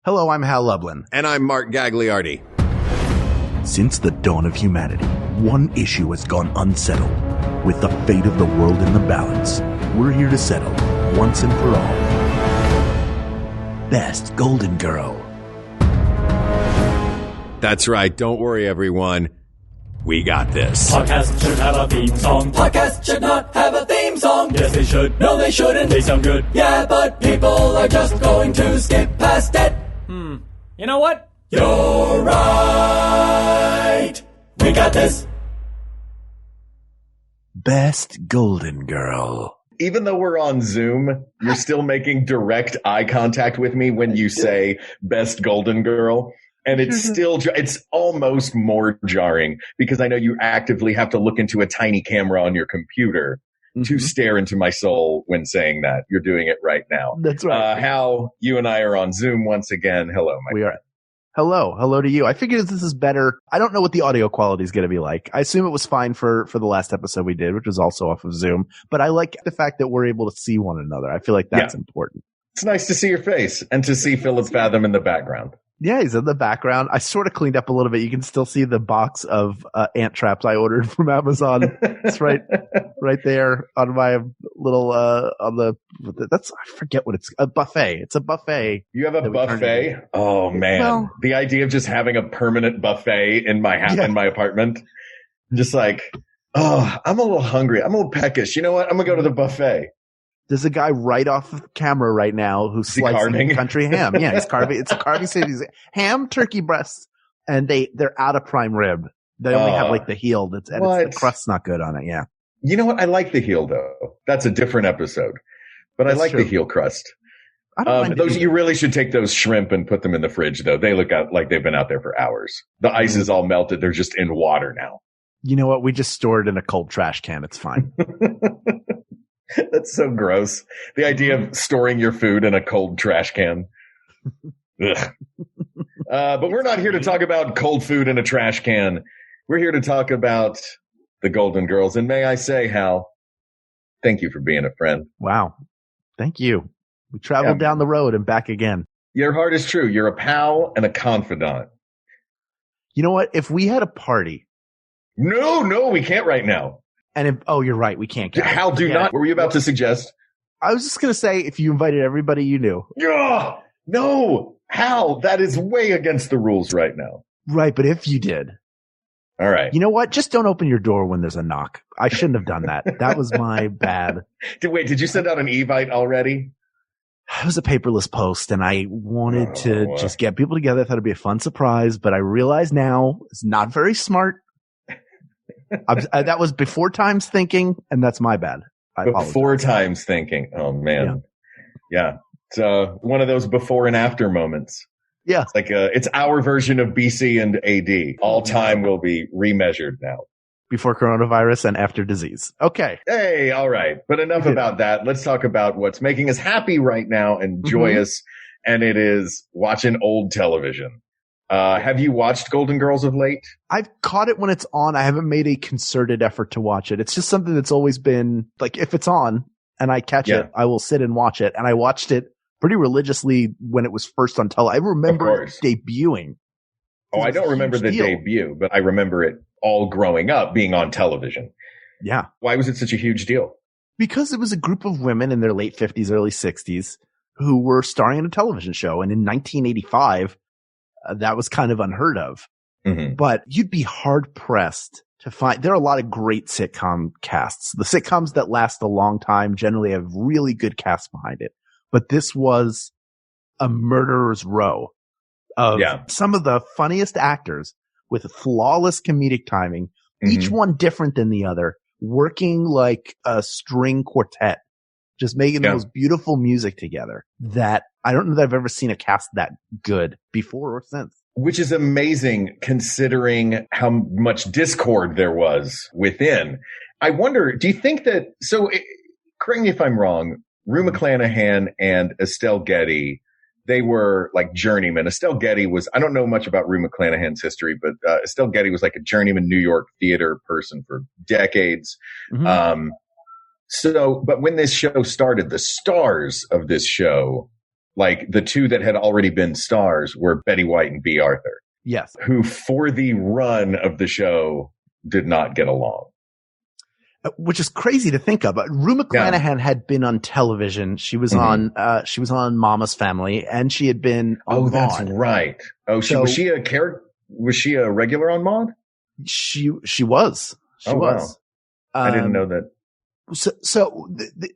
Hello, I'm Hal Lublin. And I'm Mark Gagliardi. Since the dawn of humanity, one issue has gone unsettled. With the fate of the world in the balance, we're here to settle, once and for all. Best Golden Girl. That's right. Don't worry, everyone. We got this. Podcasts should have a theme song. Podcasts should not have a theme song. Yes, they should. No, they shouldn't. They sound good. Yeah, but people are just going to skip past it. You know what? You're right. We got this. Best Golden Girl. Even though we're on Zoom, you're still making direct eye contact with me when you say Best Golden Girl. And it's almost more jarring because I know you actively have to look into a tiny camera on your computer to stare into my soul when saying that. You're doing it right now. That's right. Hal, you and I are on Zoom once again. Hello, my friend. Hello to you. I figured this is better. I don't know what the audio quality is going to be like. I assume it was fine for the last episode we did, which was also off of Zoom. But I like the fact that we're able to see one another. I feel like that's important. It's nice to see your face and to see Philip Fathom in the background. Yeah, he's in the background. I sort of cleaned up a little bit. You can still see the box of ant traps I ordered from Amazon. It's right there on my little I forget what it's a buffet. It's a buffet. You have a buffet? Oh man, well, the idea of just having a permanent buffet in my in my apartment, just like, I'm a little hungry. I'm a little peckish. You know what? I'm gonna go to the buffet. There's a guy right off of camera right now who's slicing country ham. Yeah, he's carving. It's a carving series. Ham, turkey breasts, and they're out of prime rib. They only have like the heel. The crust's not good on it. Yeah. You know what? I like the heel though. That's a different episode. But I like the heel crust. I don't mind those. You really should take those shrimp and put them in the fridge though. They look out like they've been out there for hours. The ice is all melted. They're just in water now. You know what? We just stored in a cold trash can. It's fine. That's so gross. The idea of storing your food in a cold trash can. Ugh. But we're not here to talk about cold food in a trash can. We're here to talk about the Golden Girls. And may I say, Hal, thank you for being a friend. Wow. Thank you. We traveled down the road and back again. Your heart is true. You're a pal and a confidant. You know what? If we had a party. No, we can't right now. And you're right. We can't. Hal, do not. What were you about to suggest? I was just going to say, if you invited everybody you knew. No, Hal, that is way against the rules right now. Right. But if you did. All right. You know what? Just don't open your door when there's a knock. I shouldn't have done that. That was my bad. Did you send out an Evite already? It was a paperless post, and I wanted to just get people together. I thought it'd be a fun surprise, but I realize now it's not very smart. That was before times thinking, and that's my bad. Before times thinking. Oh man. Yeah. It's one of those before and after moments. Yeah. It's like it's our version of BC and AD. All time will be remeasured now. Before coronavirus and after disease. Okay. Hey, all right. But enough about that. Let's talk about what's making us happy right now and joyous. And it is watching old television. Have you watched Golden Girls of late? I've caught it when it's on. I haven't made a concerted effort to watch it. It's just something that's always been like, if it's on and I catch it, I will sit and watch it. And I watched it pretty religiously when it was first on television. I remember it debuting. Oh, I don't remember the debut, but I remember it all growing up being on television. Yeah. Why was it such a huge deal? Because it was a group of women in their late 50s, early 60s who were starring in a television show. And in 1985, that was kind of unheard of. But you'd be hard pressed to find, there are a lot of great sitcom casts. The sitcoms that last a long time generally have really good casts behind it. But this was a murderer's row of some of the funniest actors with flawless comedic timing, each one different than the other, working like a string quartet, just making the most beautiful music together that I don't know that I've ever seen a cast that good before or since. Which is amazing considering how much discord there was within. I wonder, do you think that, correct me if I'm wrong, Rue McClanahan and Estelle Getty, they were like journeymen. Estelle Getty was, I don't know much about Rue McClanahan's history, but Estelle Getty was like a journeyman New York theater person for decades. But when this show started, the stars of this show Like the two that had already been stars were Betty White and B. Arthur. Yes. Who for the run of the show did not get along. Which is crazy to think of. Rue McClanahan had been on television. She was on Mama's Family, and she had been on Maude. That's right. Oh, was she a regular on Maude? She was. She was. Wow. I didn't know that. So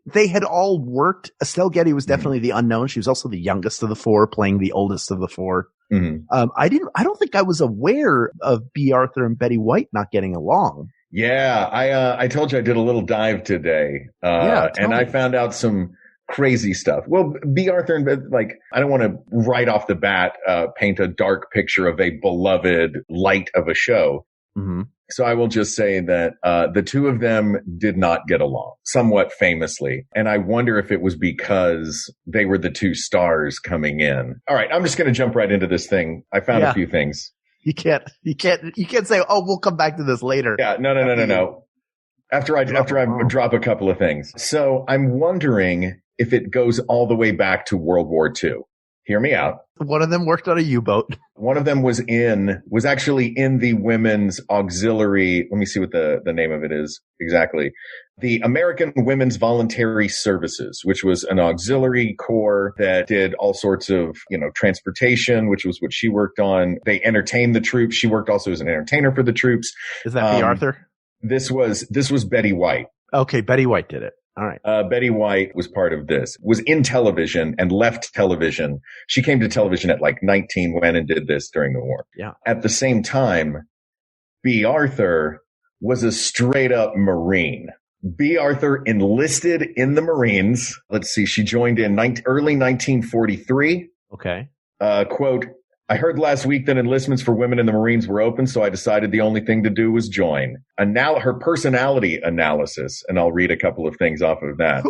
they had all worked. Estelle Getty was definitely the unknown. She was also the youngest of the four, playing the oldest of the four. I don't think I was aware of B. Arthur and Betty White not getting along. Yeah, I told you I did a little dive today, and I found out some crazy stuff. Well, B. Arthur and I don't want to right off the bat paint a dark picture of a beloved light of a show. So I will just say that the two of them did not get along, somewhat famously, and I wonder if it was because they were the two stars coming in. All right, I'm just going to jump right into this thing. I found a few things. You can't say, oh, we'll come back to this later. Yeah, no. After I drop a couple of things. So I'm wondering if it goes all the way back to World War II. Hear me out. One of them worked on a U-boat. One of them was actually in the women's auxiliary. Let me see what the name of it is exactly. The American Women's Voluntary Services, which was an auxiliary corps that did all sorts of, transportation, which was what she worked on. They entertained the troops. She worked also as an entertainer for the troops. Is that B. Arthur? This was Betty White. Okay, Betty White did it. All right. Betty White was part of this, was in television and left television. She came to television at 19, went and did this during the war. Yeah. At the same time, B. Arthur was a straight up Marine. B. Arthur enlisted in the Marines. Let's see. She joined in early 1943. Okay. Quote, I heard last week that enlistments for women in the Marines were open, so I decided the only thing to do was join. And now her personality analysis, and I'll read a couple of things off of that.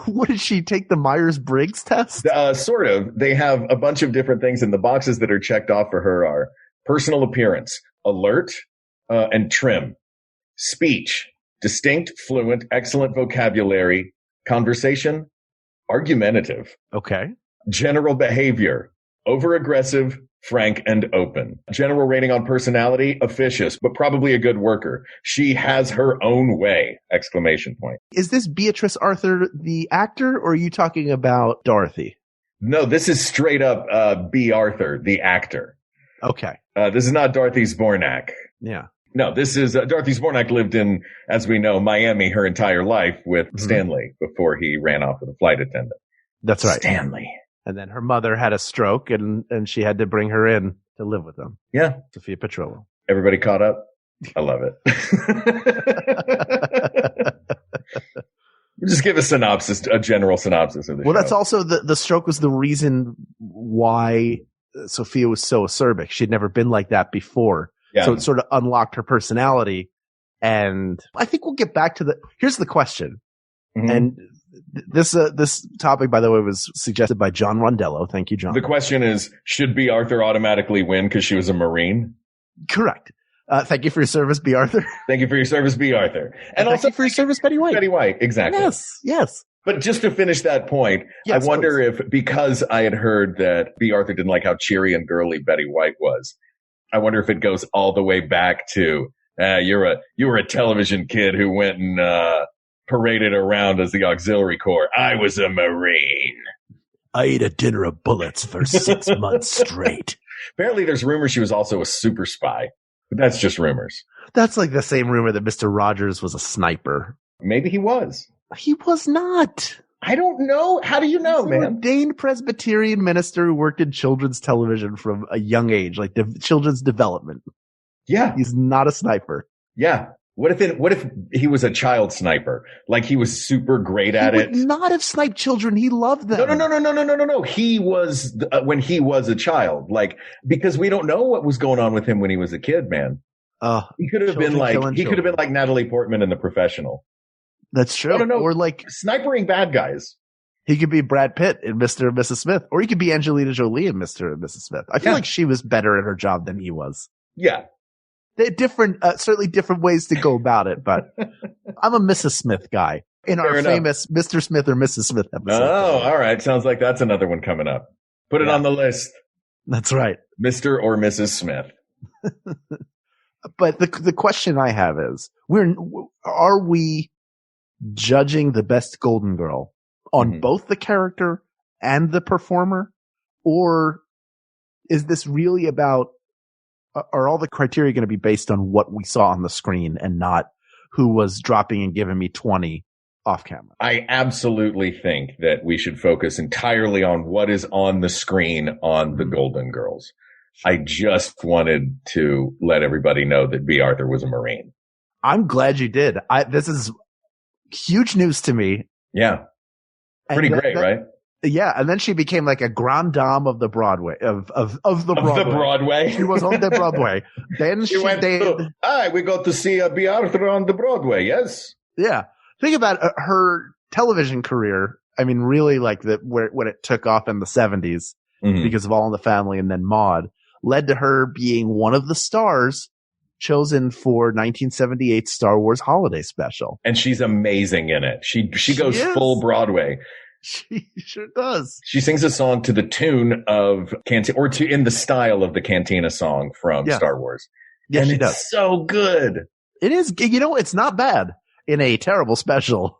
What did she take, the Myers-Briggs test? Sort of. They have a bunch of different things, and the boxes that are checked off for her are personal appearance, alert, and trim, speech, distinct, fluent, excellent vocabulary, conversation, argumentative. Okay. General behavior, over-aggressive, frank, and open. General rating on personality, officious, but probably a good worker. She has her own way! ! Is this Beatrice Arthur, the actor, or are you talking about Dorothy? No, this is straight up B. Arthur, the actor. Okay. This is not Dorothy Zbornak. Yeah. No, this is Dorothy Zbornak lived in, as we know, Miami her entire life with Stanley before he ran off with a flight attendant. That's right. Stanley. And then her mother had a stroke, and she had to bring her in to live with them. Yeah. Sophia Petrillo. Everybody caught up? I love it. Just give a general synopsis of the show. Well, that's also the stroke was the reason why Sophia was so acerbic. She'd never been like that before. Yeah. So it sort of unlocked her personality. And I think we'll get back to here's the question. And this topic, by the way, was suggested by John Rondello. Thank you, John. The question is, should B. Arthur automatically win because she was a Marine? Correct. Thank you for your service, B. Arthur. Thank you for your service, B. Arthur. And also thank you for your service, Betty White. Betty White, exactly. Yes. But just to finish that point, I wonder if, because I had heard that B. Arthur didn't like how cheery and girly Betty White was, I wonder if it goes all the way back to, you were a television kid who went and, paraded around as the auxiliary corps. I was a Marine. I ate a dinner of bullets for 6 months straight. Apparently there's rumors she was also a super spy, but that's just rumors. That's like the same rumor that Mr. Rogers was a sniper. Maybe he was. He was not. I don't know. How do you know, He's man? An ordained Presbyterian minister who worked in children's television from a young age, like children's development. Yeah. He's not a sniper. Yeah. What if he was a child sniper? Like he was super great at it. He would not have sniped children. He loved them. No. He was, when he was a child, because we don't know what was going on with him when he was a kid, man. He could have been like Natalie Portman in The Professional. That's true. No. Or like snipering bad guys. He could be Brad Pitt in Mr. and Mrs. Smith, or he could be Angelina Jolie in Mr. and Mrs. Smith. I feel like she was better at her job than he was. Yeah. They're different, certainly different ways to go about it, but I'm a Mrs. Smith guy in our famous Mr. Smith or Mrs. Smith episode. Oh, all right. Sounds like that's another one coming up. Put it on the list. That's right. Mr. or Mrs. Smith. But the question I have is, are we judging the best Golden Girl on both the character and the performer? Or is this really about, are all the criteria going to be based on what we saw on the screen and not who was dropping and giving me 20 off camera? I absolutely think that we should focus entirely on what is on the screen on the Golden Girls. I just wanted to let everybody know that B. Arthur was a Marine. I'm glad you did. This is huge news to me. Yeah. Pretty great, right? Yeah. And then she became like a grande dame of the Broadway, of the Broadway. She was on the Broadway. Then she went did. We got to see B. Arthur on the Broadway. Yes. Yeah. Think about her television career. I mean, really like when it took off in the 70s because of All in the Family and then Maude, led to her being one of the stars chosen for 1978 Star Wars Holiday Special. And she's amazing in it. She goes full Broadway. She sure does. She sings a song to the tune of in the style of the Cantina song from Star Wars. Yeah, and she does. It's so good. It is. It's not bad in a terrible special.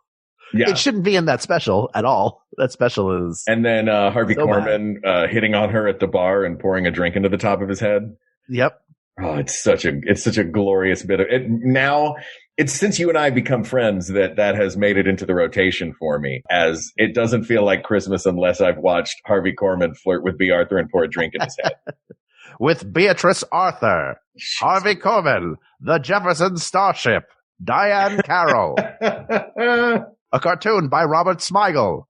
Yeah. It shouldn't be in that special at all. That special is. And then Harvey Korman hitting on her at the bar and pouring a drink into the top of his head. Yep. Oh, it's such a glorious bit of it. Now, it's since you and I become friends that has made it into the rotation for me, as it doesn't feel like Christmas unless I've watched Harvey Korman flirt with B. Arthur and pour a drink in his head. With Beatrice Arthur, Harvey Korman, the Jefferson Starship, Diane Carroll. A cartoon by Robert Smigel.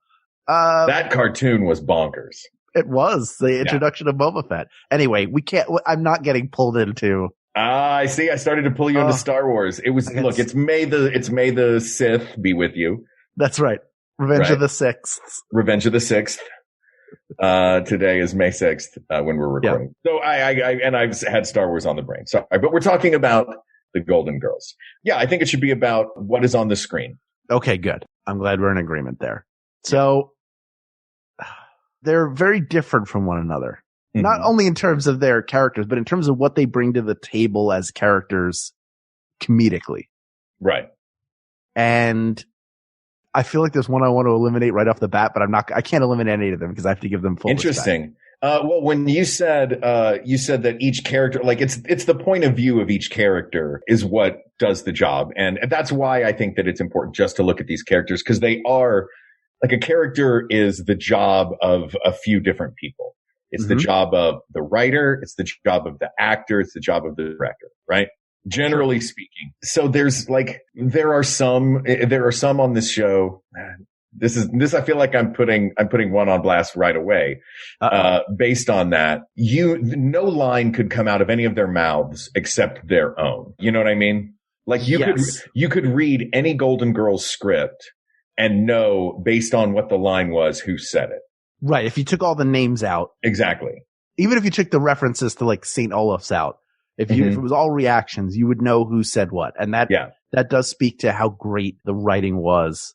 That cartoon was bonkers. It was the introduction of Boba Fett. Anyway, I'm not getting pulled into. I see. I started to pull you into Star Wars. It was, look, it's May the Sith be with you. That's right. Revenge of the 6th. Revenge of the 6th. Today is May 6th, when we're recording. Yeah. So I've had Star Wars on the brain. Sorry, but we're talking about the Golden Girls. Yeah, I think it should be about what is on the screen. Okay, good. I'm glad we're in agreement there. So they're very different from one another, not only in terms of their characters, but in terms of what they bring to the table as characters comedically. Right. And I feel like there's one I want to eliminate right off the bat, but I can't eliminate any of them because I have to give them full Interesting. Respect. Well, when you said that each character, like it's the point of view of each character is what does the job. And that's why I think that it's important just to look at these characters, because they are like, a character is the job of a few different people. It's the job of the writer. It's the job of the actor. It's the job of the director, right? Generally speaking. So there are some on this show. This I feel like I'm putting one on blast right away. Based on that, no line could come out of any of their mouths except their own. You know what I mean? Like you could read any Golden Girls script and know based on what the line was who said it. Right. If you took all the names out. Exactly. Even if you took the references to like St. Olaf's out, if it was all reactions, you would know who said what. And that does speak to how great the writing was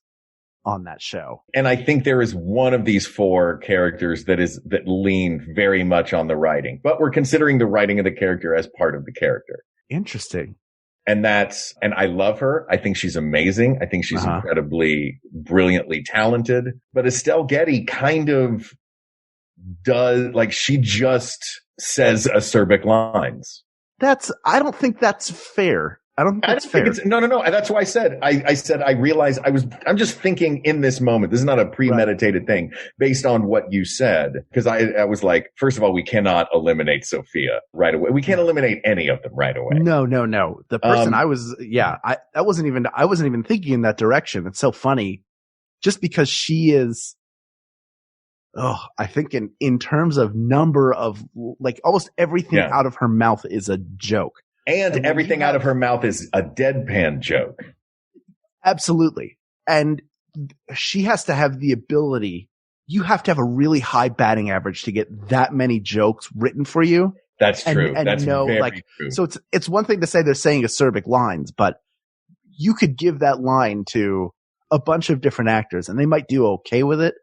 on that show. And I think there is one of these four characters that lean very much on the writing, but we're considering the writing of the character as part of the character. Interesting. And I love her. I think she's amazing. I think she's incredibly brilliantly talented, but Estelle Getty kind of does, like, she just says acerbic lines. I don't think that's fair. I don't think that's fair. No. That's why I said, I realized I'm just thinking in this moment. This is not a premeditated thing based on what you said. Cause I was like, first of all, we cannot eliminate Sophia right away. We can't eliminate any of them right away. No. The person I wasn't even thinking in that direction. It's so funny just because she is, I think in terms of number of, like, almost everything out of her mouth is a joke. And everything out of her mouth is a deadpan joke. Absolutely. And she has to have the ability. You have to have a really high batting average to get that many jokes written for you. That's true. That's very true. So it's one thing to say they're saying acerbic lines, but you could give that line to a bunch of different actors and they might do okay with it.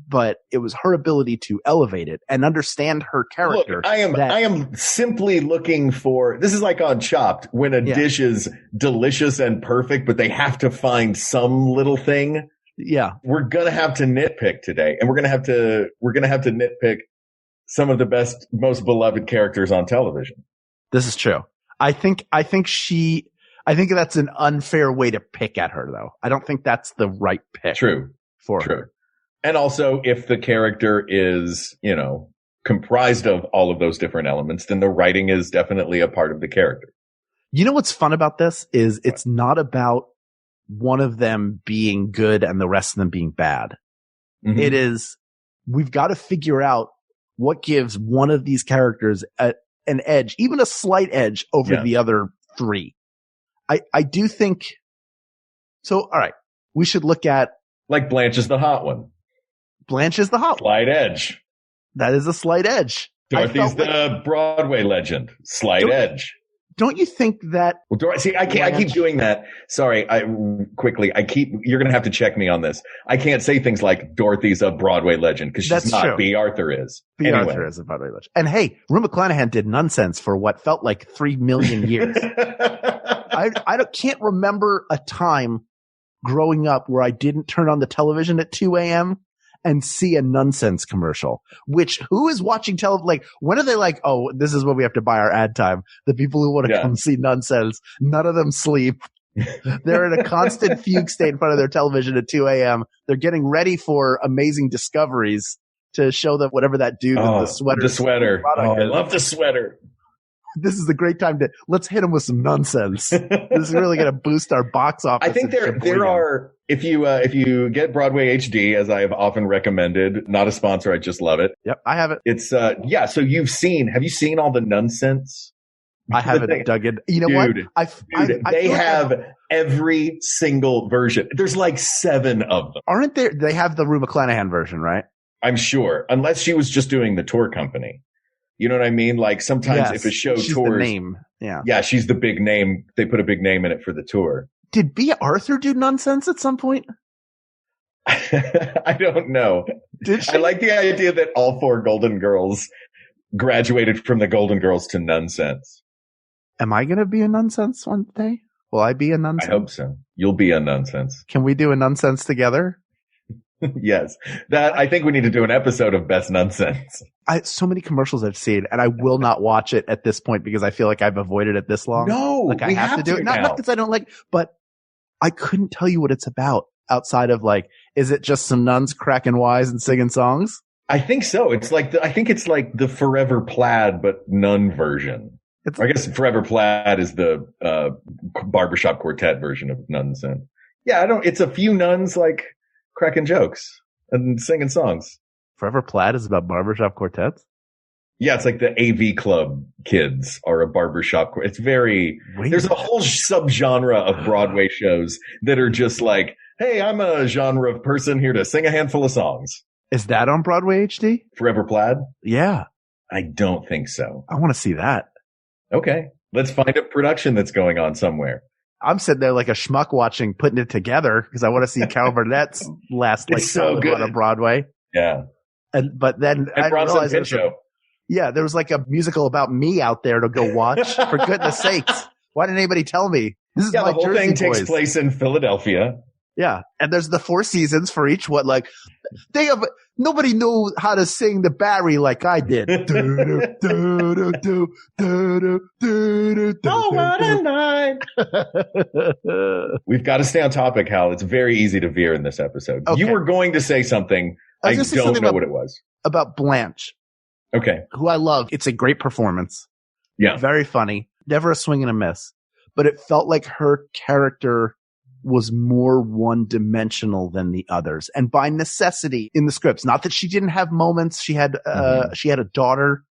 but it was her ability to elevate it and understand her character. Look, I am simply looking for, this is like on Chopped, when a dish is delicious and perfect, but they have to find some little thing. Yeah. We're going to have to nitpick today, and we're going to have to nitpick some of the best, most beloved characters on television. This is true. I think that's an unfair way to pick at her, though. I don't think that's the right pick. True. For her. And also, if the character is, comprised of all of those different elements, then the writing is definitely a part of the character. You know what's fun about this is it's not about one of them being good and the rest of them being bad. Mm-hmm. It is, we've got to figure out what gives one of these characters an edge, even a slight edge over the other three. I do think so. All right. We should look at, like, Blanche is the hot one. Blanche is the hot slight edge. That is a slight edge. Dorothy's the Broadway legend. Slight edge. Don't you think that? Well, see, I keep doing that. Sorry, you're going to have to check me on this. I can't say things like Dorothy's a Broadway legend because she's not. True. B. Arthur is. Arthur is a Broadway legend. And hey, Rue McClanahan did nonsense for what felt like 3 million years. I can't remember a time growing up where I didn't turn on the television at 2 a.m. and see a nonsense commercial, which who is watching like, when are they like, oh, this is when we have to buy our ad time? The people who want to come see nonsense, none of them sleep. They're in a constant fugue state in front of their television at 2 a.m. They're getting ready for Amazing Discoveries to show them whatever that dude with the sweater. The sweater. Oh, I love the sweater. This is the great time to let's hit them with some nonsense. This is really going to boost our box office. I think there are, if you get Broadway HD, as I have often recommended, not a sponsor, I just love it. Yep, I have it. It's so have you seen all the nonsense? I haven't dug in. You know what? They have every single version. There's like 7 of them. Aren't there? They have the Rue McClanahan version, right? I'm sure, unless she was just doing the tour company. You know what I mean? Like sometimes if a show she's tours, the name. Yeah, she's the big name. They put a big name in it for the tour. Did B. Arthur do nonsense at some point? I don't know. Did she? I like the idea that all 4 Golden Girls graduated from the Golden Girls to nonsense. Am I going to be a nonsense one day? Will I be a nonsense? I hope so. You'll be a nonsense. Can we do a nonsense together? Yes. I think we need to do an episode of Best Nonsense. So many commercials I've seen, and I will not watch it at this point because I feel like I've avoided it this long. No, like I have to do it. Not because I don't like, but I couldn't tell you what it's about outside of like, is it just some nuns cracking wise and singing songs? I think so. I think it's like the Forever Plaid, but nun version. I guess Forever Plaid is the barbershop quartet version of nonsense. Yeah, it's a few nuns like cracking jokes and singing songs. Forever Plaid is about barbershop quartets? Yeah, it's like the AV Club kids are a barbershop. It's there's a whole subgenre of Broadway shows that are just like, hey, I'm a genre of person here to sing a handful of songs. Is that on Broadway HD? Forever Plaid? Yeah. I don't think so. I want to see that. Okay. Let's find a production that's going on somewhere. I'm sitting there like a schmuck putting it together because I want to see Carol Burnett's last so good on Broadway. Yeah. But then I realized there was like a musical about me out there to go watch. For goodness sakes. Why didn't anybody tell me? This is the whole thing takes place in Philadelphia. Yeah. And there's the 4 seasons for each one. Like nobody knew how to sing the Barry like I did. Oh, what a night. We've got to stay on topic, Hal. It's very easy to veer in this episode. Okay. You were going to say something. I don't know what it was. About Blanche. Okay. Who I love. It's a great performance. Yeah. Very funny. Never a swing and a miss. But it felt like her character was more one-dimensional than the others. And by necessity in the scripts, not that she didn't have moments. She had a daughter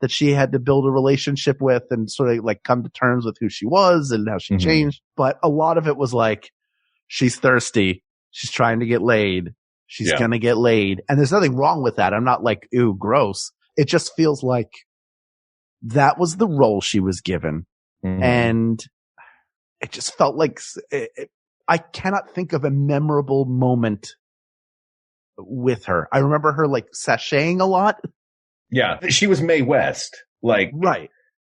that she had to build a relationship with and sort of like come to terms with who she was and how she changed. But a lot of it was like, she's thirsty. She's trying to get laid. She's going to get laid. And there's nothing wrong with that. I'm not like, ew, gross. It just feels like that was the role she was given. And it just felt like I cannot think of a memorable moment with her. I remember her like sashaying a lot. Yeah. She was Mae West. Like, right.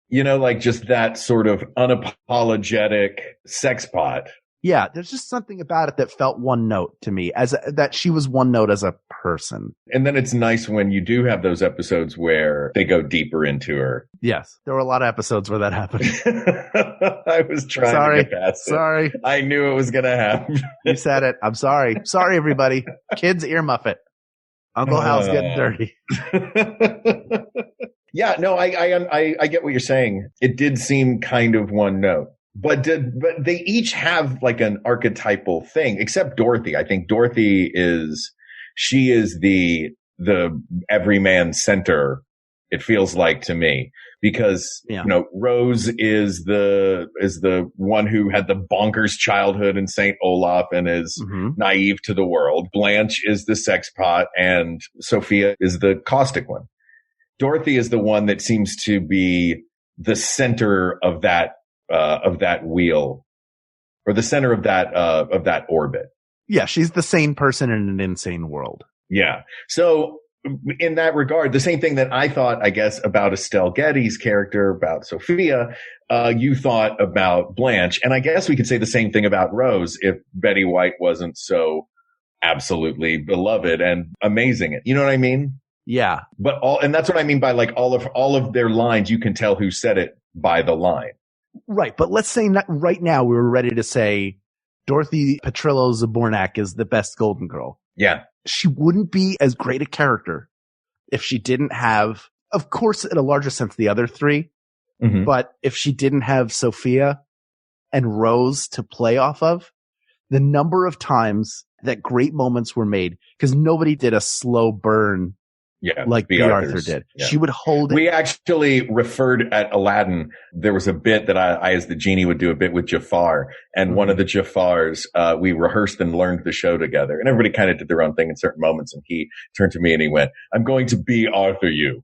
You know, like just that sort of unapologetic sex pot. Yeah, there's just something about it that felt one note to me, that she was one note as a person. And then it's nice when you do have those episodes where they go deeper into her. Yes, there were a lot of episodes where that happened. I was trying to get past it. Sorry. I knew it was going to happen. You said it. I'm sorry. Sorry, everybody. Kids, earmuff it. Uncle Hal's getting dirty. Yeah, no, I get what you're saying. It did seem kind of one note. But they each have like an archetypal thing, except Dorothy. I think Dorothy is the everyman center. It feels like to me because, you know, Rose is the one who had the bonkers childhood in St. Olaf and is naive to the world. Blanche is the sex pot and Sophia is the caustic one. Dorothy is the one that seems to be the center of that wheel, or the center of that orbit. Yeah, she's the sane person in an insane world. Yeah. So in that regard, the same thing that I thought, I guess, about Estelle Getty's character, about Sophia, you thought about Blanche. And I guess we could say the same thing about Rose if Betty White wasn't so absolutely beloved and amazing. You know what I mean? Yeah. But and that's what I mean by like all of their lines, you can tell who said it by the line. Right. But let's say right now we were ready to say Dorothy Petrillo Zabornak is the best Golden Girl. Yeah. She wouldn't be as great a character if she didn't have, of course, in a larger sense, the other three. Mm-hmm. But if she didn't have Sophia and Rose to play off of, the number of times that great moments were made, because nobody did a slow burn. Yeah, like B. Arthur did. Yeah. She would hold it. We actually referred at Aladdin. There was a bit that I as the genie would do a bit with Jafar. And one of the Jafars, we rehearsed and learned the show together. And everybody kind of did their own thing in certain moments. And he turned to me and he went, "I'm going to be Arthur you."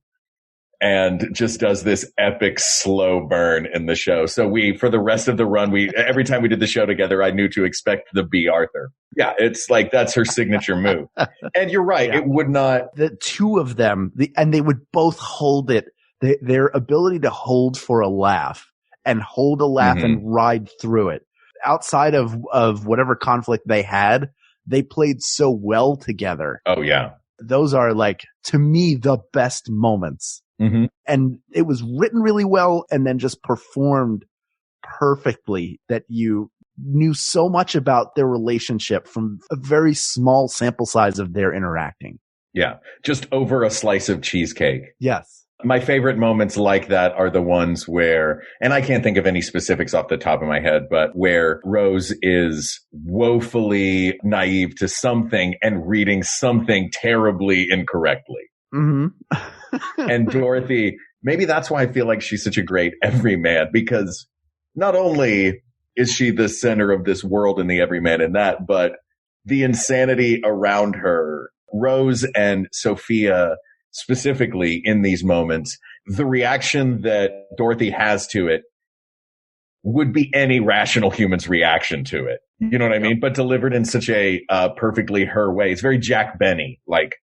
And just does this epic slow burn in the show. So for the rest of the run, every time we did the show together, I knew to expect the B. Arthur. Yeah, it's like that's her signature move. And you're right. Yeah. It would not. The two of them, and they would both hold it. Their ability to hold for a laugh and hold a laugh and ride through it. Outside of whatever conflict they had, they played so well together. Oh, yeah. Those are like, to me, the best moments. Mm-hmm. And it was written really well and then just performed perfectly that you knew so much about their relationship from a very small sample size of their interacting. Yeah. Just over a slice of cheesecake. Yes. My favorite moments like that are the ones where, and I can't think of any specifics off the top of my head, but where Rose is woefully naive to something and reading something terribly incorrectly. Mm-hmm. And Dorothy, maybe that's why I feel like she's such a great everyman, because not only is she the center of this world and the everyman in that, but the insanity around her, Rose and Sophia specifically in these moments, the reaction that Dorothy has to it would be any rational human's reaction to it. You know what I mean? But delivered in such a perfectly her way. It's very Jack Benny. Like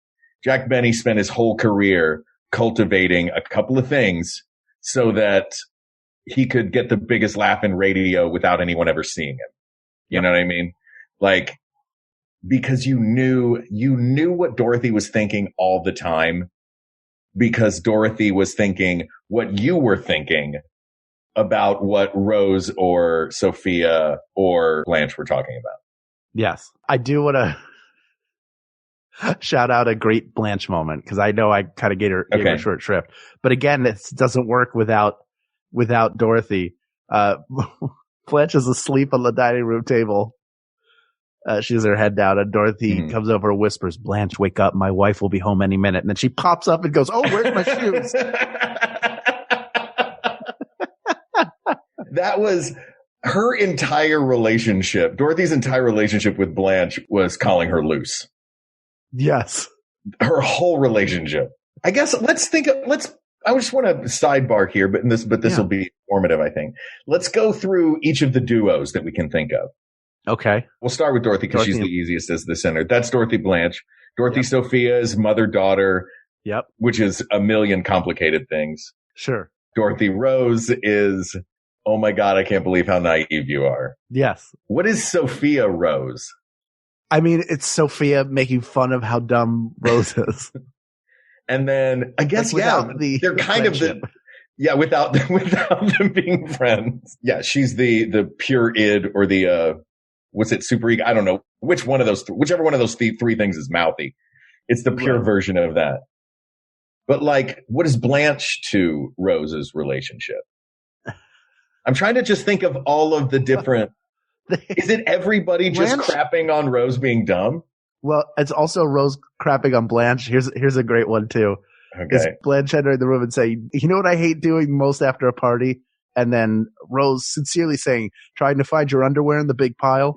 Jack Benny spent his whole career cultivating a couple of things so that he could get the biggest laugh in radio without anyone ever seeing him. You know what I mean? Like, because you knew what Dorothy was thinking all the time, because Dorothy was thinking what you were thinking about what Rose or Sophia or Blanche were talking about. Yes. I do want to shout out a great Blanche moment, because I know I kind of gave her a short shrift. But again, this doesn't work without Dorothy. Blanche is asleep on the dining room table. She has her head down, and Dorothy comes over and whispers, "Blanche, wake up. My wife will be home any minute." And then she pops up and goes, "Oh, where's my shoes?" That was her entire relationship. Dorothy's entire relationship with Blanche was calling her loose. Yes. Her whole relationship. I guess I just want to sidebar here, but this will be informative, I think. Let's go through each of the duos that we can think of. Okay. We'll start with Dorothy because she's the easiest as the center. That's Dorothy Blanche. Dorothy Sophia is mother-daughter. Yep. Which is a million complicated things. Sure. Dorothy Rose is, oh my God, I can't believe how naive you are. Yes. What is Sophia Rose? I mean, it's Sophia making fun of how dumb Rose is. And then I guess, they're kind friendship. of without them being friends. Yeah, she's the pure id or the, what's it, super ego? I don't know whichever one of those three things is mouthy. It's the pure version of that. But like, what is Blanche to Rose's relationship? I'm trying to just think of all of the different. Is it everybody just crapping on Rose being dumb? Well, it's also Rose crapping on Blanche. Here's a great one too. Okay. Is Blanche entering the room and saying, "You know what I hate doing most after a party?" And then Rose sincerely saying, "Trying to find your underwear in the big pile."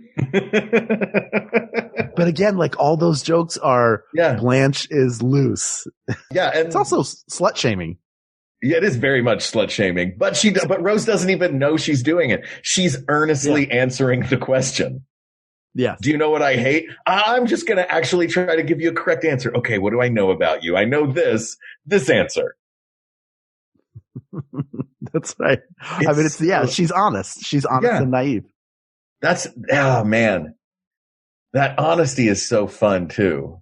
But again, like all those jokes are Blanche is loose. Yeah, and it's also slut shaming. Yeah, it is very much slut shaming. But Rose doesn't even know she's doing it. She's earnestly answering the question. Yes. Do you know what I hate? I'm just going to actually try to give you a correct answer. Okay, what do I know about you? I know this answer. That's right. She's honest. She's honest and naive. Man. That honesty is so fun too.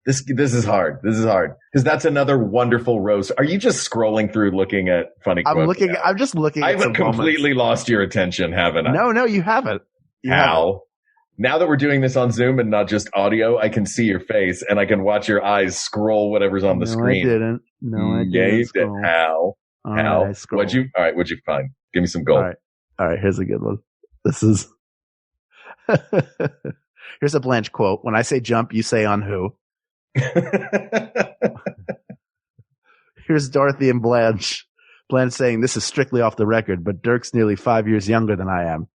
This is hard. Because that's another wonderful Rose. Are you just scrolling through looking at funny quotes? I'm just looking at I haven't completely lost your attention, haven't I? No, you haven't. How? Now that we're doing this on Zoom and not just audio, I can see your face and I can watch your eyes scroll whatever's on the screen. I didn't. No, I didn't. Yeah, you did. How? How? What'd you find? Give me some gold. All right, here's a good one. This is here's a Blanche quote. When I say jump, you say on who? Here's Dorothy and Blanche. Blanche saying, "This is strictly off the record, but Dirk's nearly 5 years younger than I am."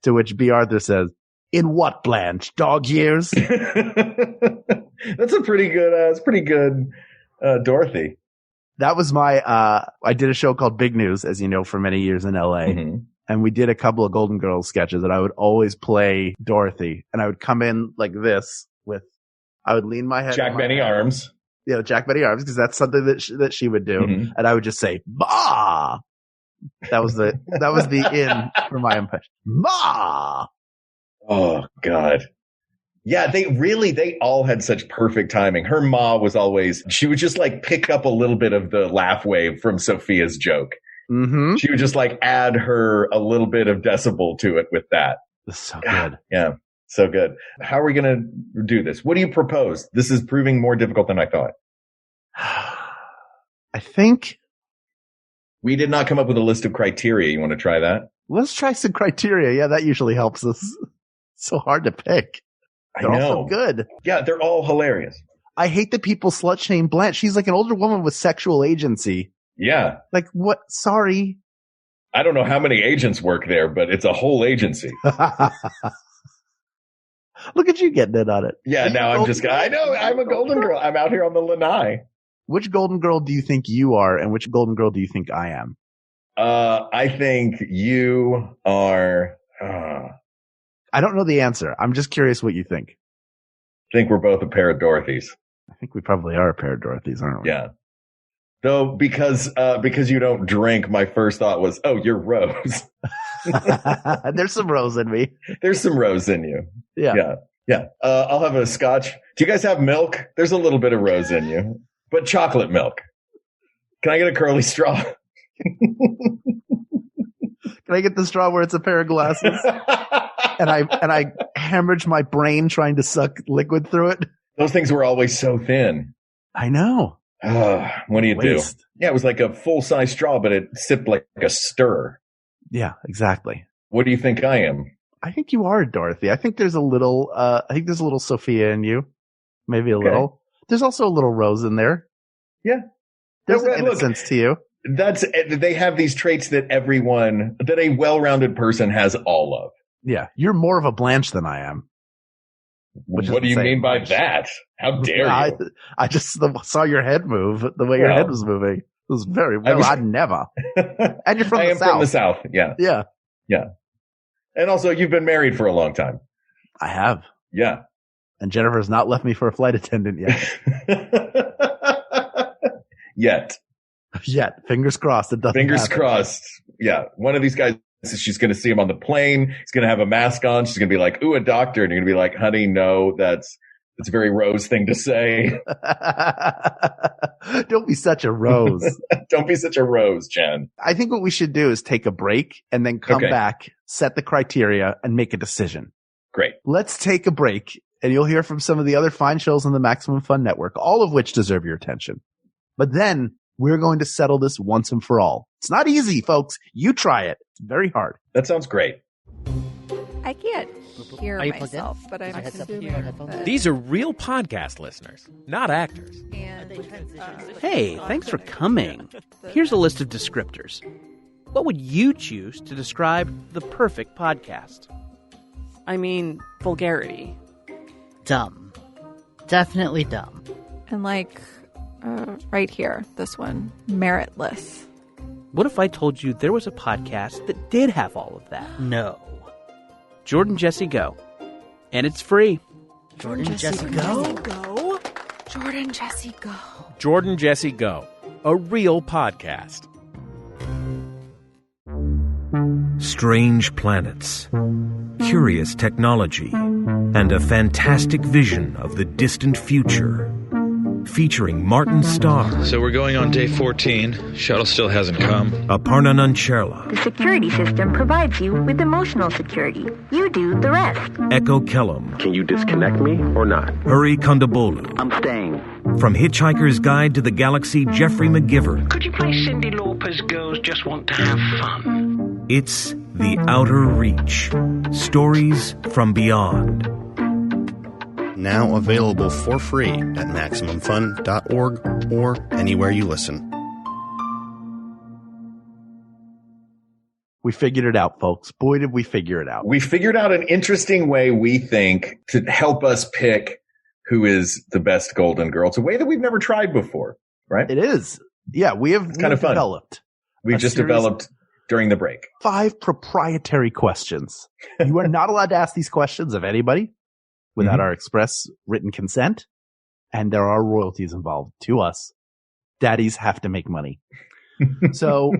To which B. Arthur says, "In what, Blanche? Dog years?" That's a pretty good, Dorothy. That was my, I did a show called Big News, as you know, for many years in LA. Mm-hmm. And we did a couple of Golden Girls sketches and I would always play Dorothy and I would come in like this I would lean my head. Jack Benny arms. Yeah, Jack Benny arms, because that's something that she would do. Mm-hmm. And I would just say, "Ma!" That was the in for my impression. "Ma!" Oh, God. Yeah, they all had such perfect timing. Her ma she would just like pick up a little bit of the laugh wave from Sophia's joke. Mm-hmm. She would just like add her a little bit of decibel to it with that. That's so good. Yeah, so good. How are we going to do this? What do you propose? This is proving more difficult than I thought. I think we did not come up with a list of criteria. You want to try that? Let's try some criteria. Yeah, that usually helps us. It's so hard to pick. They're all so good. Yeah, they're all hilarious. I hate that people slut shame Blanche. She's like an older woman with sexual agency. Yeah. Like what? Sorry. I don't know how many agents work there, but it's a whole agency. Look at you getting in on it. Yeah, now I know I'm a Golden Girl. I'm out here on the lanai. Which Golden Girl do you think you are and which Golden Girl do you think I am? I think you are, I don't know the answer. I'm just curious what you think. I think we're both a pair of Dorothys. I think we probably are a pair of Dorothys, aren't we? Yeah. Though, because you don't drink, my first thought was, oh, you're Rose. There's some Rose in me. There's some Rose in you. Yeah. Yeah. I'll have a scotch. Do you guys have milk? There's a little bit of Rose in you, but chocolate milk. Can I get a curly straw? Can I get the straw where it's a pair of glasses? and I hemorrhage my brain trying to suck liquid through it. Those things were always so thin. I know. What do you do? Yeah, it was like a full-size straw, but it sipped like a stir. Yeah, exactly. What do you think I am? I think you are Dorothy. I think there's a little Sophia in you. Maybe a little. There's also a little Rose in there. Yeah. There's an innocence to you. They have these traits that a well-rounded person has all of. Yeah. You're more of a Blanche than I am. What do you mean by that? How dare you? I just saw your head move the way your head was moving. It was very well. I'd never. And you're from the South. I am from the South. Yeah. Yeah. Yeah. And also, you've been married for a long time. I have. Yeah. And Jennifer's not left me for a flight attendant yet. Yet. Fingers crossed. It doesn't Fingers happen. crossed. Yeah. One of these guys, she's going to see him on the plane. He's going to have a mask on. She's going to be like, ooh, a doctor. And you're going to be like, honey, no, that's a very Rose thing to say. Don't be such a Rose. Don't be such a Rose, Jen. I think what we should do is take a break and then come back, set the criteria, and make a decision. Great. Let's take a break, and you'll hear from some of the other fine shows on the Maximum Fun Network, all of which deserve your attention. But then we're going to settle this once and for all. It's not easy, folks. You try it. It's very hard. That sounds great. I can't hear myself, but I'm assuming. These are real podcast listeners, not actors. Hey, thanks for coming. Here's a list of descriptors. What would you choose to describe the perfect podcast? I mean, vulgarity. Dumb. Definitely dumb. And right here, this one, meritless. What if I told you there was a podcast that did have all of that? No. Jordan Jesse Go. And it's free. Jordan Jesse Go? Jordan Jesse Go. Jordan Jesse Go, a real podcast. Strange planets, curious technology, and a fantastic vision of the distant future. Featuring Martin Starr. So we're going on day 14. Shuttle still hasn't come. Aparna Nancherla. The security system provides you with emotional security. You do the rest. Echo Kellum. Can you disconnect me or not? Hurry Kondabolu. I'm staying. From Hitchhiker's Guide to the Galaxy, Jeffrey McGivern. Could you play Cyndi Lauper's Girls Just Want to Have Fun? It's The Outer Reach. Stories from Beyond. Now available for free at MaximumFun.org or anywhere you listen. We figured it out, folks. Boy, did we figure it out. We figured out an interesting way, we think, to help us pick who is the best Golden Girl. It's a way that we've never tried before, right? It is. Yeah, we have kind of fun. Developed. We've just developed during the break. 5 proprietary questions. You are not allowed to ask these questions of anybody without our express written consent, and there are royalties involved to us. Daddies have to make money. So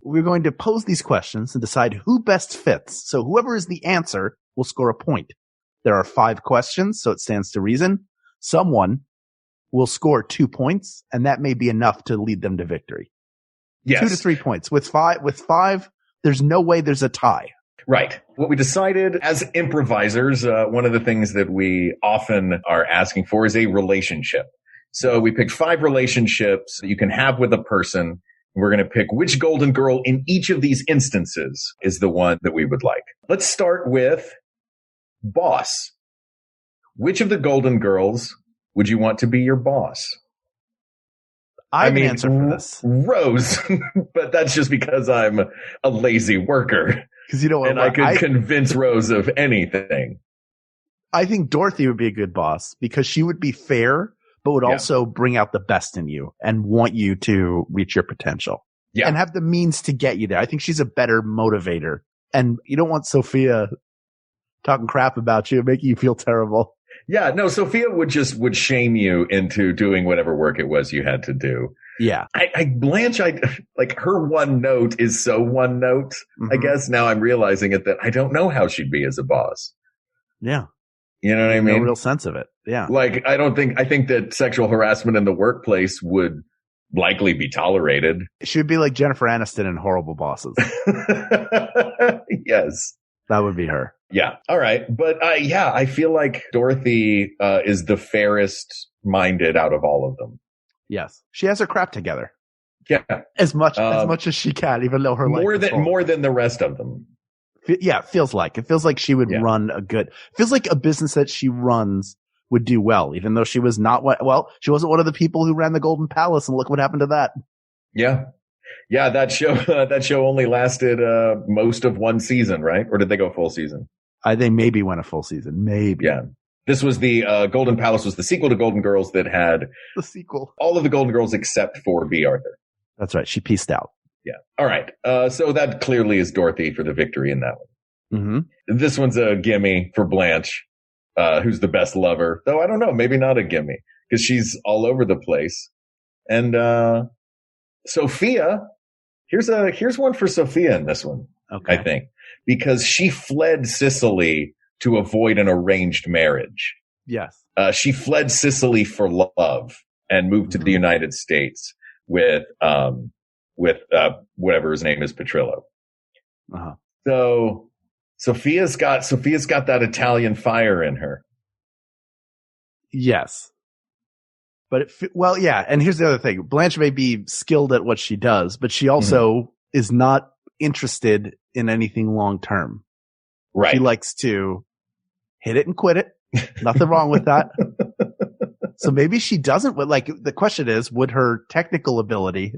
we're going to pose these questions and decide who best fits. So whoever is the answer will score a point. There are 5 questions, so it stands to reason. Someone will score 2 points, and that may be enough to lead them to victory. Yes. 2 to 3 points. With five, there's no way there's a tie. Right. What we decided as improvisers, one of the things that we often are asking for is a relationship. So we picked 5 relationships that you can have with a person. We're going to pick which Golden Girl in each of these instances is the one that we would like. Let's start with boss. Which of the Golden Girls would you want to be your boss? I have an answer for this. Rose, but that's just because I'm a lazy worker. Because you know what? And I could convince Rose of anything. I think Dorothy would be a good boss because she would be fair, but would also bring out the best in you and want you to reach your potential. Yeah. And have the means to get you there. I think she's a better motivator. And you don't want Sophia talking crap about you, making you feel terrible. Yeah, no, Sophia would shame you into doing whatever work it was you had to do. Yeah. Blanche, like her one note is so one note, I guess. Now I'm realizing it that I don't know how she'd be as a boss. Yeah. You know what I mean? No real sense of it. Yeah. Like, I think that sexual harassment in the workplace would likely be tolerated. She would be like Jennifer Aniston in Horrible Bosses. Yes. That would be her. Yeah. All right. But I feel like Dorothy is the fairest minded out of all of them. Yes. She has her crap together. Yeah. As much as she can, even though her life more than the rest of them. Yeah, it feels like she would run feels like a business that she runs would do well, even though she was she wasn't one of the people who ran the Golden Palace, and look what happened to that. Yeah. Yeah, that show only lasted most of one season, right? Or did they go full season? They maybe went a full season. Maybe. Yeah. This was the Golden Palace was the sequel to Golden Girls that had the sequel. All of the Golden Girls except for B. Arthur. That's right. She pieced out. Yeah. All right. So that clearly is Dorothy for the victory in that one. Mm-hmm. This one's a gimme for Blanche. who's the best lover. Though I don't know, maybe not a gimme because she's all over the place. And Sophia, here's one for Sophia in this one, okay. I think, because she fled Sicily to avoid an arranged marriage. Yes. She fled Sicily for love and moved to the United States with whatever his name is, Petrillo. Uh-huh. So Sophia's got that Italian fire in her. Yes. But yeah. And here's the other thing. Blanche may be skilled at what she does, but she also is not interested in anything long term. Right. She likes to hit it and quit it. Nothing wrong with that. So maybe she doesn't, like, the question is, would her technical ability,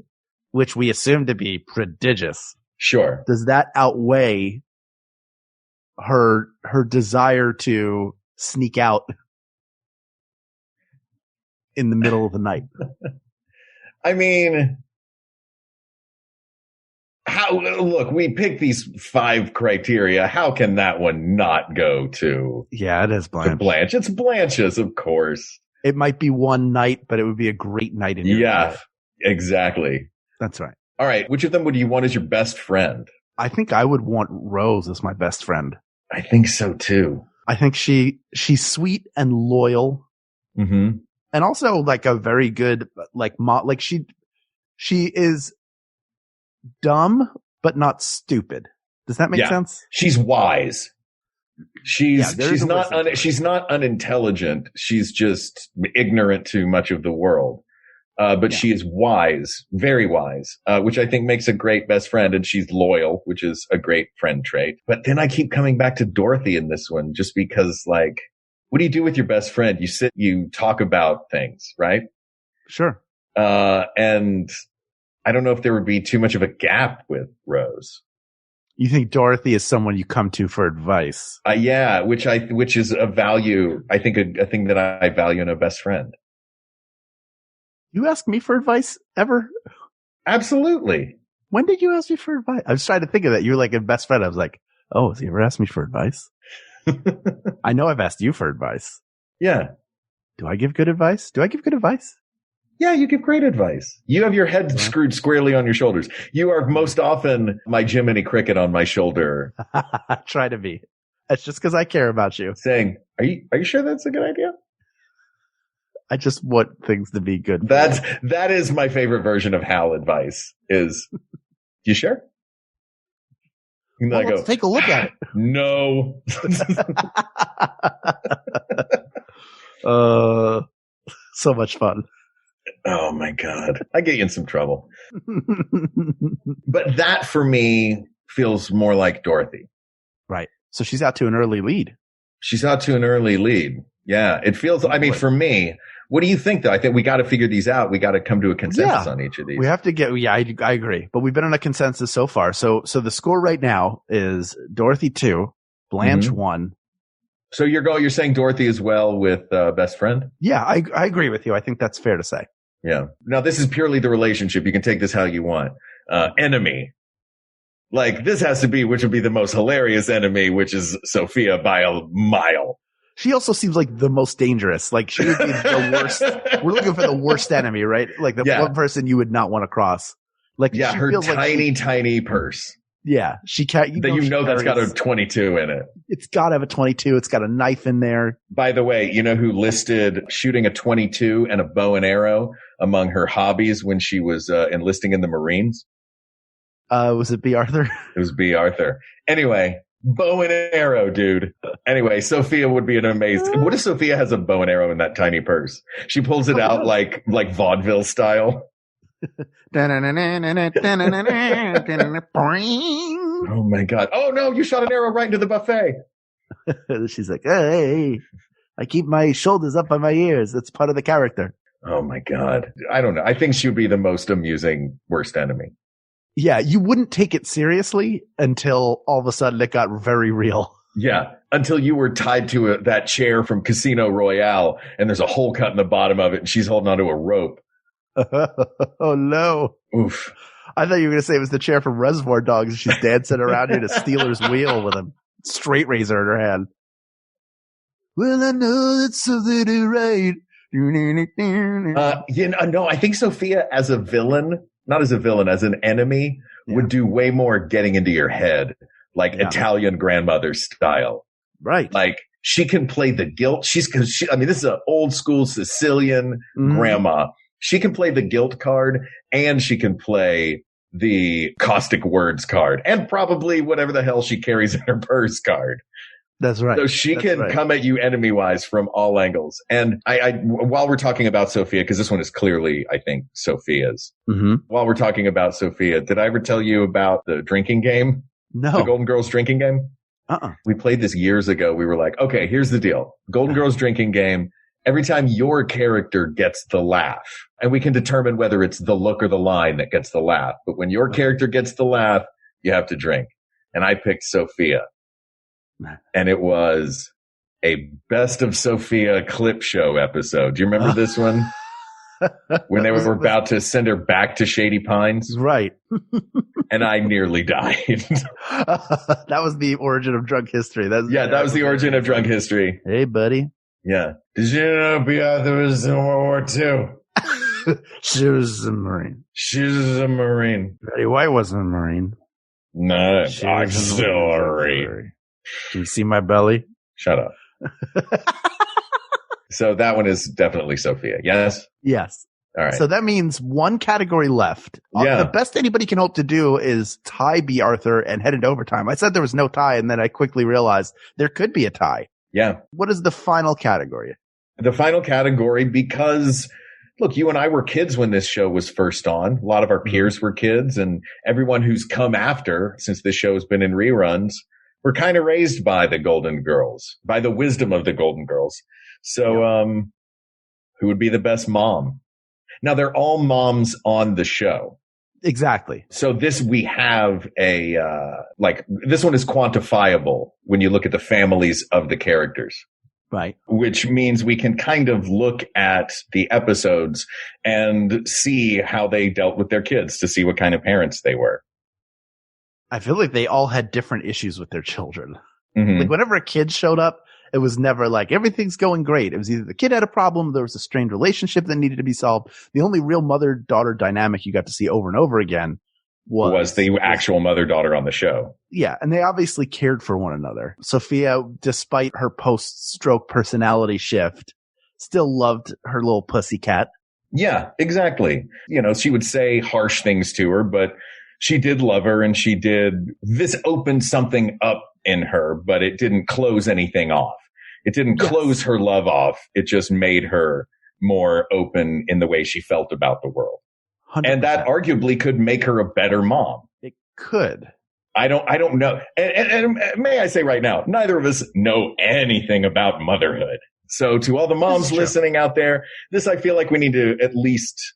which we assume to be prodigious, sure, does that outweigh her desire to sneak out in the middle of the night? I mean, look, we picked these 5 criteria. How can that one not go to? Yeah, it is Blanche. To Blanche. It's Blanche's, of course. It might be one night, but it would be a great night in your life. Yeah, exactly. That's right. All right. Which of them would you want as your best friend? I think I would want Rose as my best friend. I think so too. I think she's sweet and loyal. Mm-hmm. And also like a very good, like she is dumb, but not stupid. Does that make sense? She's wise. She's not unintelligent. She's just ignorant to much of the world. But she is wise, very wise, which I think makes a great best friend. And she's loyal, which is a great friend trait. But then I keep coming back to Dorothy in this one, just because, like, what do you do with your best friend? You sit, you talk about things, right? Sure. And I don't know if there would be too much of a gap with Rose. You think Dorothy is someone you come to for advice? Yeah, which is a value. I think a thing that I value in a best friend. You ask me for advice ever? Absolutely. When did you ask me for advice? I was trying to think of that. You're like a best friend. I was like, oh, has he ever asked me for advice? I know I've asked you for advice. Yeah. Do I give good advice? Yeah, you give great advice. You have your head screwed squarely on your shoulders. You are most often my Jiminy Cricket on my shoulder. I try to be. That's just because I care about you. Saying, are you sure that's a good idea? I just want things to be good. That is my favorite version of Hal advice is, you sure? And well, let's take a look at it. No. So much fun. Oh my God. I get you in some trouble. But that for me feels more like Dorothy. Right. So she's out to an early lead. Yeah. It feels, I mean, for me, what do you think though? I think we got to figure these out. We got to come to a consensus on each of these. We have to I agree, but we've been on a consensus so far. So the score right now is Dorothy 2, Blanche 1. So you're saying Dorothy as well with best friend? Yeah, I agree with you. I think that's fair to say. Yeah. Now this is purely the relationship. You can take this how you want. Enemy. Like this has to be, which would be the most hilarious enemy, which is Sophia by a mile. She also seems like the most dangerous. Like she would be the worst. We're looking for the worst enemy, right? Like the one person you would not want to cross. Like her tiny purse. Yeah, she can't. That's got a 22 in it. It's got to have a 22. It's got a knife in there. By the way, you know who listed shooting a 22 and a bow and arrow among her hobbies when she was enlisting in the Marines? Was it B. Arthur? It was B. Arthur. Anyway, bow and arrow, dude. Anyway, Sophia would be an amazing. What if Sophia has a bow and arrow in that tiny purse? She pulls it out like vaudeville style. Oh my God. Oh no, you shot an arrow right into the buffet. She's like, hey, I keep my shoulders up by my ears. It's part of the character. Oh my God. I don't know. I think she would be the most amusing worst enemy. Yeah, you wouldn't take it seriously until all of a sudden it got very real. Yeah, until you were tied to that chair from Casino Royale and there's a hole cut in the bottom of it and she's holding onto a rope. Oh no. Oof. I thought you were going to say it was the chair from Reservoir Dogs. She's dancing around in a Steelers wheel with a straight razor in her hand. Well, I know that's something to write. No, I think Sophia as a villain, not as a villain, as an enemy, would do way more getting into your head, like Italian grandmother style. Right. Like she can play the guilt. This is an old school Sicilian grandma. She can play the guilt card and she can play the caustic words card and probably whatever the hell she carries in her purse card. That's right. So she can come at you enemy wise from all angles. And I while we're talking about Sophia, because this one is clearly, I think, Sophia's. Mm-hmm. While we're talking about Sophia, did I ever tell you about the drinking game? No. The Golden Girls drinking game? We played this years ago. We were like, okay, here's the deal. Golden Girls drinking game. Every time your character gets the laugh, and we can determine whether it's the look or the line that gets the laugh. But when your character gets the laugh, you have to drink. And I picked Sophia. And it was a Best of Sophia clip show episode. Do you remember this one? When they were about to send her back to Shady Pines? Right. And I nearly died. That was the origin of drunk history. That was the origin of drunk history. Hey, buddy. Yeah. Did you know Beata was in World War II? She was a Marine. She was a Marine. Betty White wasn't a Marine. No, I'm still a Marine. Can you see my belly? Shut up. So that one is definitely Sophia. Yes? Yes. All right. So that means one category left. Yeah. The best anybody can hope to do is tie B. Arthur and head into overtime. I said there was no tie, and then I quickly realized there could be a tie. Yeah. What is the final category? The final category, because look, you and I were kids when this show was first on. A lot of our peers were kids, and everyone who's come after, since this show has been in reruns, were kind of raised by the Golden Girls, by the wisdom of the Golden Girls. So, who would be the best mom? Now, they're all moms on the show. Exactly. So we have this one is quantifiable when you look at the families of the characters. Right. Which means we can kind of look at the episodes and see how they dealt with their kids to see what kind of parents they were. I feel like they all had different issues with their children. Mm-hmm. Like whenever a kid showed up, it was never like everything's going great. It was either the kid had a problem, there was a strained relationship that needed to be solved. The only real mother-daughter dynamic you got to see over and over again was the actual mother-daughter on the show. Yeah, and they obviously cared for one another. Sophia, despite her post-stroke personality shift, still loved her little pussycat. Yeah, exactly. You know, she would say harsh things to her, but she did love her, and this opened something up in her, but it didn't close anything off. It didn't close her love off. It just made her more open in the way she felt about the world. 100%. And that arguably could make her a better mom. It could. I don't know. And may I say right now, neither of us know anything about motherhood. So to all the moms listening out there, I feel like we need to at least,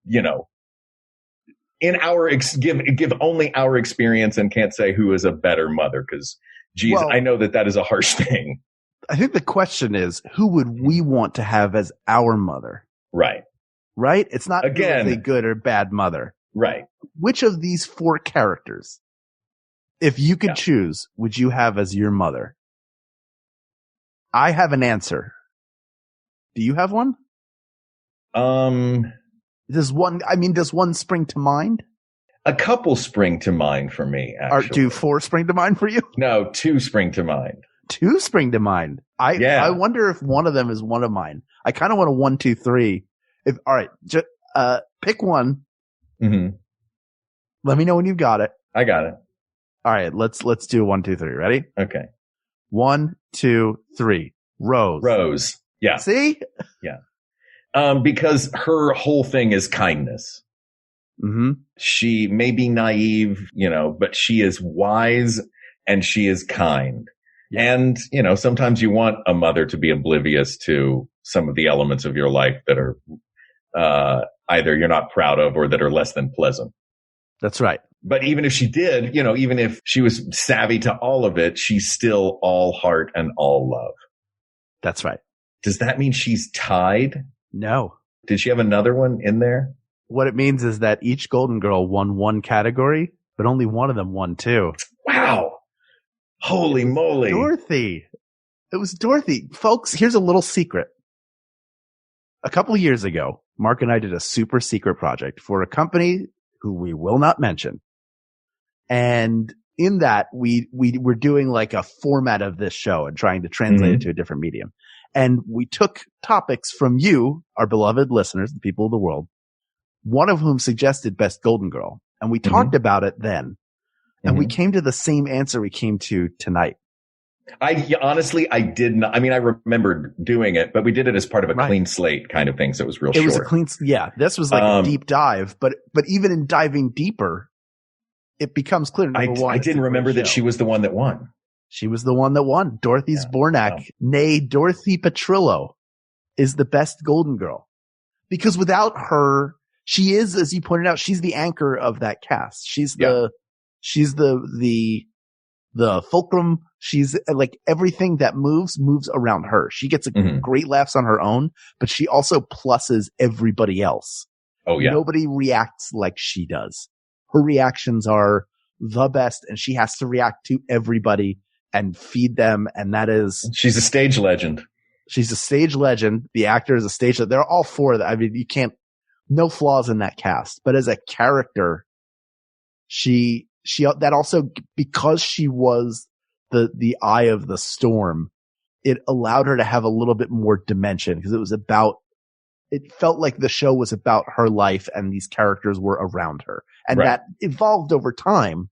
in our give only our experience and can't say who is a better mother because, I know that is a harsh thing. I think the question is, who would we want to have as our mother? Right. Right? It's not a good or bad mother. Right. Which of these 4 characters, if you could choose, would you have as your mother? I have an answer. Do you have one? Does one spring to mind? A couple spring to mind for me, actually. Do 4 spring to mind for you? No, 2 spring to mind. 2 spring to mind. I wonder if one of them is one of mine. I kind of want a 1, 2, 3. All right, pick one. Mm-hmm. Let me know when you've got it. I got it. All right, let's do 1, 2, 3. Ready? Okay. 1, 2, 3. Rose. Yeah. See? Yeah. Because her whole thing is kindness. Mm-hmm. She may be naive, but she is wise and she is kind. Yeah. And, sometimes you want a mother to be oblivious to some of the elements of your life that are either you're not proud of or that are less than pleasant. That's right. But even if she did, even if she was savvy to all of it, she's still all heart and all love. That's right. Does that mean she's tied? No. Did she have another one in there? What it means is that each Golden Girl won 1 category, but only one of them won 2. Wow. Holy moly. Dorothy. It was Dorothy. Folks, here's a little secret. A couple of years ago, Mark and I did a super secret project for a company who we will not mention. And in that, we were doing like a format of this show and trying to translate it to a different medium. And we took topics from you, our beloved listeners, the people of the world, one of whom suggested Best Golden Girl. And we talked about it then. And we came to the same answer we came to tonight. I did not. I mean, I remembered doing it, but we did it as part of a clean slate kind of thing. So it was real short. It was a clean, this was like a deep dive, but even in diving deeper, it becomes clear. I didn't remember that she was the one that won. She was the one that won. Dorothy Zbornak, nay Dorothy Petrillo, is the Best Golden Girl. Because without her, she is, as you pointed out, she's the anchor of that cast. She's the fulcrum. She's like everything that moves around her. She gets great laughs on her own, but she also pluses everybody else. Oh yeah. Nobody reacts like she does. Her reactions are the best, and she has to react to everybody and feed them. And that is, she's a stage legend. She's a stage legend. The actor is a stage legend. They're all four. I mean, no flaws in that cast, but as a character, she that also, because she was the eye of the storm, it allowed her to have a little bit more dimension, because it felt like the show was about her life and these characters were around her. And that evolved over time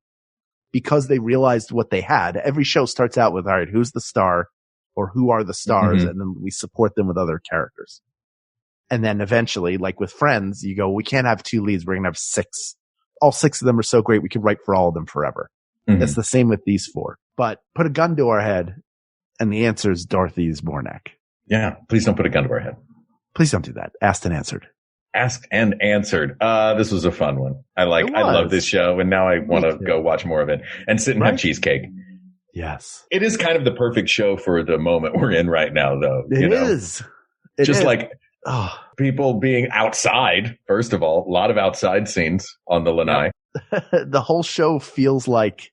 because they realized what they had. Every show starts out with, all right, who's the star or who are the stars? And then we support them with other characters. And then eventually, like with Friends, you go, we can't have two leads. We're going to have six. All six of them are so great. We could write for all of them forever. It's the same with these four. But put a gun to our head, and the answer is Dorothy Zbornak. Yeah. Please don't put a gun to our head. Please don't do that. Asked and answered. Asked and answered. This was a fun one. I love this show, and now I want to go watch more of it and sit and have cheesecake. Yes. It is kind of the perfect show for the moment we're in right now, though. It is. People being outside, first of all, a lot of outside scenes on the lanai. The whole show feels like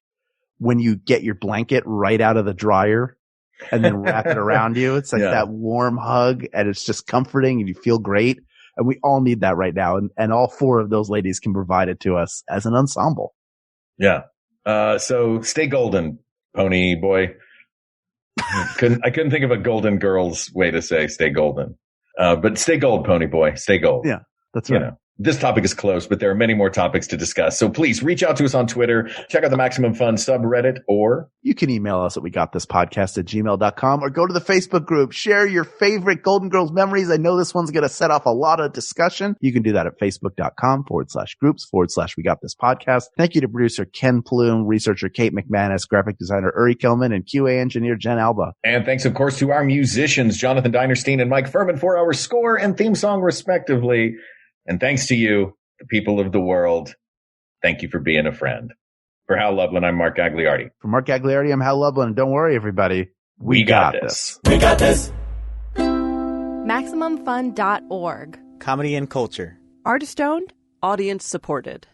when you get your blanket right out of the dryer and then wrap it around you. It's like that warm hug, and it's just comforting, and you feel great. And we all need that right now. And all four of those ladies can provide it to us as an ensemble. Yeah. So stay golden, pony boy. I couldn't think of a Golden Girls way to say stay golden. But stay gold, pony boy. Stay gold. Yeah, that's right. This topic is close, but there are many more topics to discuss. So please reach out to us on Twitter. Check out the Maximum Fun subreddit, or you can email us at wegotThisPodcast@gmail.com, or go to the Facebook group. Share your favorite Golden Girls memories. I know this one's going to set off a lot of discussion. You can do that at Facebook.com/groups/WeGotThisPodcast. Thank you to producer Ken Plume, researcher Kate McManus, graphic designer Uri Kilman, and QA engineer Jen Alba. And thanks, of course, to our musicians, Jonathan Dinerstein and Mike Furman, for our score and theme song, respectively. And thanks to you, the people of the world. Thank you for being a friend. For Hal Lublin, I'm Mark Gagliardi. For Mark Gagliardi, I'm Hal Lublin. And don't worry, everybody. We got this. We got this. MaximumFun.org. Comedy and culture. Artist owned. Audience supported.